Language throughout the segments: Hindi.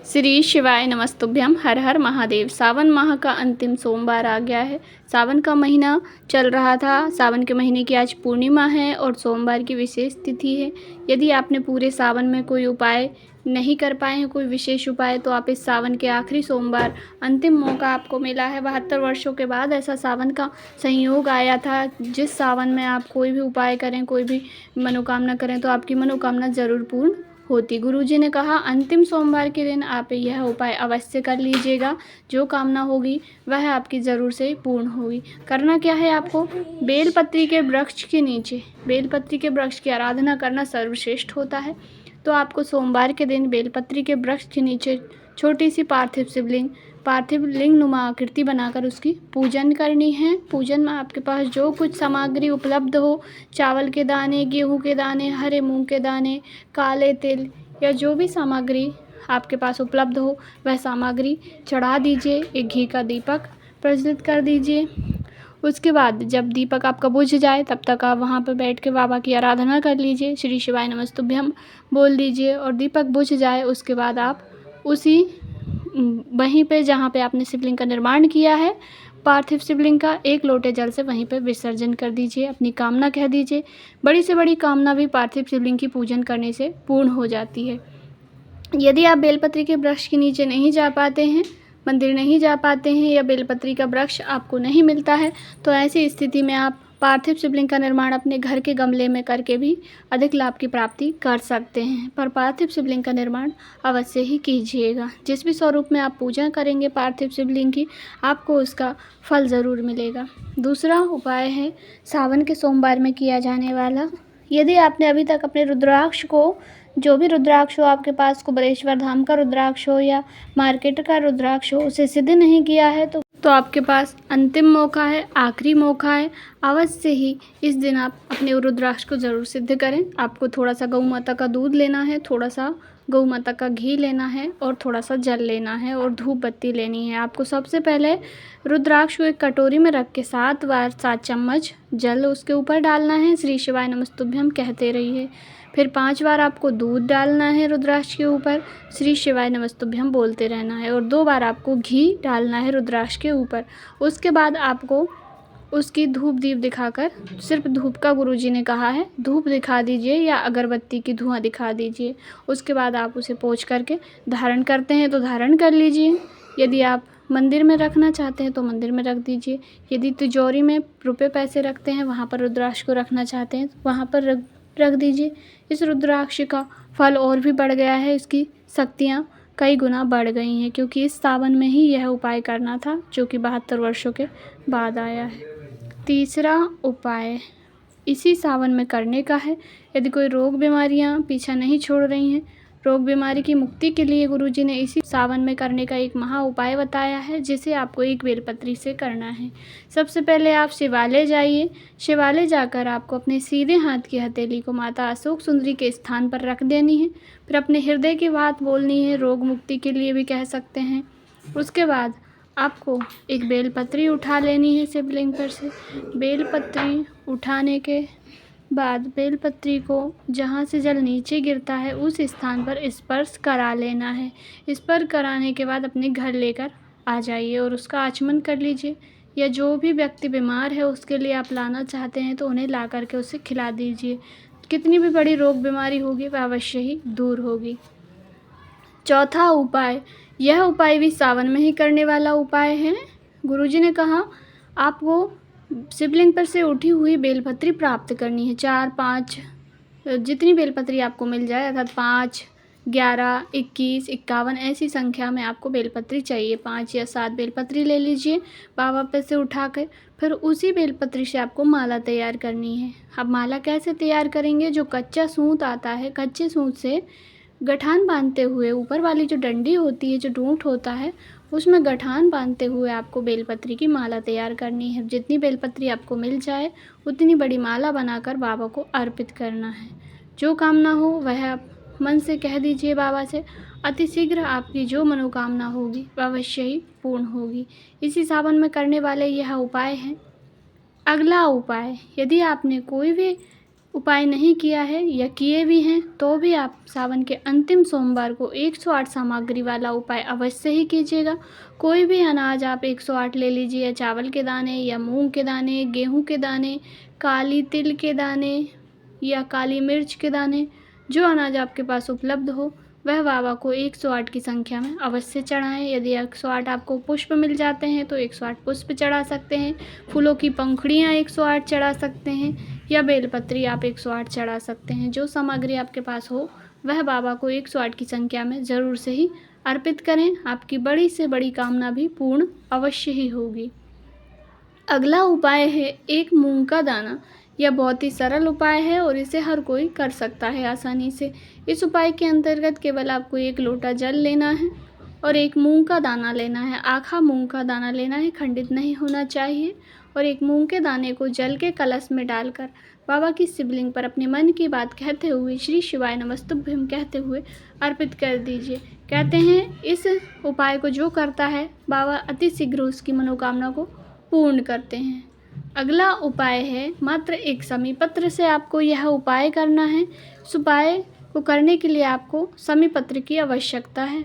श्री शिवाय नमस्तुभ्यम। हर हर महादेव। सावन माह का अंतिम सोमवार आ गया है। सावन का महीना चल रहा था। सावन के महीने की आज पूर्णिमा है और सोमवार की विशेष तिथि है। यदि आपने पूरे सावन में कोई उपाय नहीं कर पाए हैं, कोई विशेष उपाय, तो आप इस सावन के आखिरी सोमवार अंतिम मौका आपको मिला है। 72 वर्षों के बाद ऐसा सावन का संयोग आया था जिस सावन में आप कोई भी उपाय करें, कोई भी मनोकामना करें तो आपकी मनोकामना ज़रूर पूर्ण होती। गुरुजी ने कहा अंतिम सोमवार के दिन आप यह उपाय अवश्य कर लीजिएगा। जो कामना होगी वह आपकी ज़रूर से पूर्ण होगी। करना क्या है आपको? बेलपत्री के वृक्ष के नीचे, बेलपत्री के वृक्ष की आराधना करना सर्वश्रेष्ठ होता है। तो आपको सोमवार के दिन बेलपत्री के वृक्ष के नीचे छोटी सी पार्थिव लिंग नुमा आकृति बनाकर उसकी पूजन करनी है। पूजन में आपके पास जो कुछ सामग्री उपलब्ध हो, चावल के दाने, गेहूं के दाने, हरे मूंग के दाने, काले तिल या जो भी सामग्री आपके पास उपलब्ध हो वह सामग्री चढ़ा दीजिए। एक घी का दीपक प्रज्वलित कर दीजिए। उसके बाद जब दीपक आपका बुझ जाए तब तक आप वहाँ पर बैठ के बाबा की आराधना कर लीजिए। श्री शिवाय नमस्तुभ्यम बोल दीजिए और दीपक बुझ जाए उसके बाद आप उसी वहीं पे जहाँ पे आपने शिवलिंग का निर्माण किया है, पार्थिव शिवलिंग का, एक लोटे जल से वहीं पे विसर्जन कर दीजिए। अपनी कामना कह दीजिए। बड़ी से बड़ी कामना भी पार्थिव शिवलिंग की पूजन करने से पूर्ण हो जाती है। यदि आप बेलपत्री के वृक्ष के नीचे नहीं जा पाते हैं, मंदिर नहीं जा पाते हैं या बेलपत्री का वृक्ष आपको नहीं मिलता है, तो ऐसी स्थिति में आप पार्थिव शिवलिंग का निर्माण अपने घर के गमले में करके भी अधिक लाभ की प्राप्ति कर सकते हैं। पर पार्थिव शिवलिंग का निर्माण अवश्य ही कीजिएगा। जिस भी स्वरूप में आप पूजा करेंगे पार्थिव शिवलिंग की, आपको उसका फल ज़रूर मिलेगा। दूसरा उपाय है सावन के सोमवार में किया जाने वाला। यदि आपने अभी तक अपने रुद्राक्ष को, जो भी रुद्राक्ष हो आपके पास, कुबेरेश्वर धाम का रुद्राक्ष हो या मार्केट का रुद्राक्ष हो, उसे सिद्ध नहीं किया है तो आपके पास अंतिम मौका है, आखिरी मौका है। अवश्य ही इस दिन आप अपने रुद्राक्ष को ज़रूर सिद्ध करें। आपको थोड़ा सा गौ माता का दूध लेना है, थोड़ा सा गौ माता का घी लेना है और थोड़ा सा जल लेना है और धूप बत्ती लेनी है। आपको सबसे पहले रुद्राक्ष को एक कटोरी में रख के 7 बार 7 चम्मच जल उसके ऊपर डालना है। श्री शिवाय नमस्तुभ्यम कहते रहिए। फिर 5 बार आपको दूध डालना है रुद्राक्ष के ऊपर, श्री शिवाय नमस्तुभ्यम बोलते रहना है और 2 बार आपको घी डालना है रुद्राक्ष के ऊपर। उसके बाद आपको उसकी धूप दीप दिखाकर, सिर्फ धूप का गुरुजी ने कहा है, धूप दिखा दीजिए या अगरबत्ती की धुआं दिखा दीजिए। उसके बाद आप उसे पोंछ करके धारण करते हैं तो धारण कर लीजिए। यदि आप मंदिर में रखना चाहते हैं तो मंदिर में रख दीजिए। यदि तिजोरी में रुपए पैसे रखते हैं, वहाँ पर रुद्राक्ष को रखना चाहते हैं तो वहाँ पर रख दीजिए। इस रुद्राक्ष का फल और भी बढ़ गया है, इसकी शक्तियाँ कई गुना बढ़ गई हैं, क्योंकि इस सावन में ही यह उपाय करना था जो कि 72 वर्षों के बाद आया है। तीसरा उपाय इसी सावन में करने का है। यदि कोई रोग बीमारियां पीछा नहीं छोड़ रही हैं, रोग बीमारी की मुक्ति के लिए गुरुजी ने इसी सावन में करने का एक महा उपाय बताया है, जिसे आपको एक बेलपत्री से करना है। सबसे पहले आप शिवालय जाइए। शिवालय जाकर आपको अपने सीधे हाथ की हथेली को माता अशोक सुंदरी के स्थान पर रख देनी है। फिर अपने हृदय की बात बोलनी है, रोग मुक्ति के लिए भी कह सकते हैं। उसके बाद आपको एक बेलपत्री उठा लेनी है शिवलिंग पर से। बेलपत्री उठाने के बाद बेलपत्री को जहाँ से जल नीचे गिरता है उस स्थान पर स्पर्श करा लेना है। स्पर्श कराने के बाद अपने घर लेकर आ जाइए और उसका आचमन कर लीजिए। या जो भी व्यक्ति बीमार है उसके लिए आप लाना चाहते हैं तो उन्हें ला करके उसे खिला दीजिए। कितनी भी बड़ी रोग बीमारी होगी वह अवश्य ही दूर होगी। चौथा उपाय, यह उपाय भी सावन में ही करने वाला उपाय है। गुरुजी ने कहा आपको शिवलिंग पर से उठी हुई बेलपत्री प्राप्त करनी है। 4, 5 जितनी बेलपत्री आपको मिल जाए, अर्थात 5, 11, 21, 51 ऐसी संख्या में आपको बेलपत्री चाहिए। 5 या 7 बेलपत्री ले लीजिए बाबा पे से उठा कर। फिर उसी बेलपत्री से आपको माला तैयार करनी है। अब माला कैसे तैयार करेंगे? जो कच्चा सूत आता है, कच्चे सूत से गठान बांधते हुए, ऊपर वाली जो डंडी होती है, जो डूंठ होता है, उसमें गठान बांधते हुए आपको बेलपत्री की माला तैयार करनी है। जितनी बेलपत्री आपको मिल जाए उतनी बड़ी माला बनाकर बाबा को अर्पित करना है। जो कामना हो वह आप मन से कह दीजिए बाबा से। अतिशीघ्र आपकी जो मनोकामना होगी वह अवश्य ही पूर्ण होगी। इसी सावन में करने वाले यह उपाय हैं। अगला उपाय, यदि आपने कोई भी उपाय नहीं किया है या किए भी हैं तो भी आप सावन के अंतिम सोमवार को 108 सामग्री वाला उपाय अवश्य ही कीजिएगा। कोई भी अनाज आप 108 ले लीजिए, चावल के दाने या मूंग के दाने, गेहूं के दाने, काली तिल के दाने या काली मिर्च के दाने, जो अनाज आपके पास उपलब्ध हो वह बाबा को 108 की संख्या में अवश्य चढ़ाएं। यदि 108 आपको पुष्प मिल जाते हैं तो 108 पुष्प चढ़ा सकते हैं, फूलों की पंखुड़ियाँ 108 चढ़ा सकते हैं या बेलपत्री आप 108 चढ़ा सकते हैं। जो सामग्री आपके पास हो वह बाबा को 108 की संख्या में ज़रूर से ही अर्पित करें। आपकी बड़ी से बड़ी कामना भी पूर्ण अवश्य ही होगी। अगला उपाय है एक मूंग का दाना। यह बहुत ही सरल उपाय है और इसे हर कोई कर सकता है आसानी से। इस उपाय के अंतर्गत केवल आपको 1 लोटा जल लेना है और एक मूंग का दाना लेना है। आखा मूंग का दाना लेना है, खंडित नहीं होना चाहिए। और एक मूंग के दाने को जल के कलश में डालकर बाबा की शिवलिंग पर अपने मन की बात कहते हुए श्री शिवाय नमस्तुभ्यम कहते हुए अर्पित कर दीजिए। कहते हैं इस उपाय को जो करता है बाबा अति शीघ्र उसकी मनोकामना को पूर्ण करते हैं। अगला उपाय है मात्र एक समी पत्र से आपको यह उपाय करना है। इस उपाय को करने के लिए आपको समी पत्र की आवश्यकता है।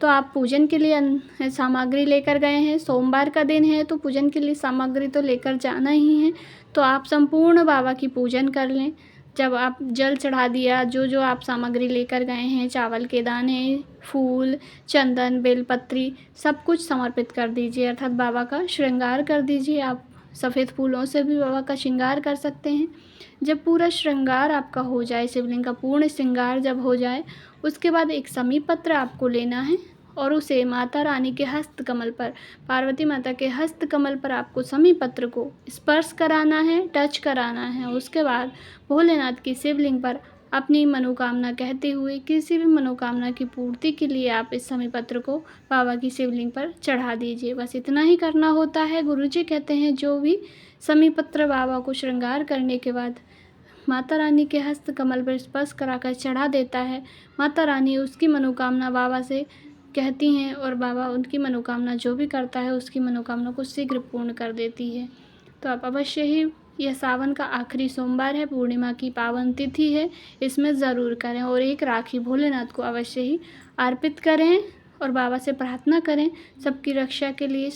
तो आप पूजन के लिए सामग्री लेकर गए हैं, सोमवार का दिन है तो पूजन के लिए सामग्री तो लेकर जाना ही है। तो आप संपूर्ण बाबा की पूजन कर लें। जब आप जल चढ़ा दिया, जो आप सामग्री लेकर गए हैं, चावल के दाने, फूल, चंदन, बेलपत्री, सब कुछ समर्पित कर दीजिए, अर्थात बाबा का श्रृंगार कर दीजिए। आप सफ़ेद फूलों से भी बाबा का श्रृंगार कर सकते हैं। जब पूरा श्रृंगार आपका हो जाए, शिवलिंग का पूर्ण श्रृंगार जब हो जाए, उसके बाद एक समी पत्र आपको लेना है और उसे माता रानी के हस्त कमल पर, पार्वती माता के हस्त कमल पर आपको समी पत्र को स्पर्श कराना है, टच कराना है। उसके बाद भोलेनाथ की शिवलिंग पर अपनी मनोकामना कहते हुए किसी भी मनोकामना की पूर्ति के लिए आप इस समी पत्र को बाबा की शिवलिंग पर चढ़ा दीजिए। बस इतना ही करना होता है। गुरुजी कहते हैं जो भी समी पत्र बाबा को श्रृंगार करने के बाद माता रानी के हस्त कमल पर स्पर्श कराकर चढ़ा देता है, माता रानी उसकी मनोकामना बाबा से कहती हैं और बाबा उनकी मनोकामना जो भी करता है उसकी मनोकामना को शीघ्र पूर्ण कर देती है। तो आप अवश्य ही, यह सावन का आखिरी सोमवार है, पूर्णिमा की पावन तिथि है, इसमें ज़रूर करें और एक राखी भोलेनाथ को अवश्य ही अर्पित करें और बाबा से प्रार्थना करें सबकी रक्षा के लिए,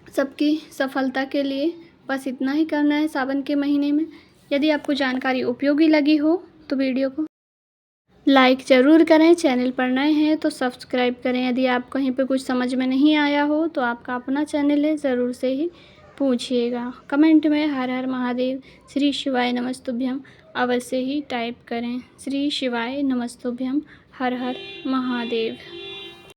सबकी सफलता के लिए। बस इतना ही करना है सावन के महीने में। यदि आपको जानकारी उपयोगी लगी हो तो वीडियो को लाइक ज़रूर करें, चैनल पर नए हैं तो सब्सक्राइब करें। यदि आप कहीं पे कुछ समझ में नहीं आया हो तो आपका अपना चैनल है, ज़रूर से ही पूछिएगा। कमेंट में हर हर महादेव, श्री शिवाय नमस्तुभ्यम अवश्य ही टाइप करें। श्री शिवाय नमस्तुभ्यम, हर हर महादेव।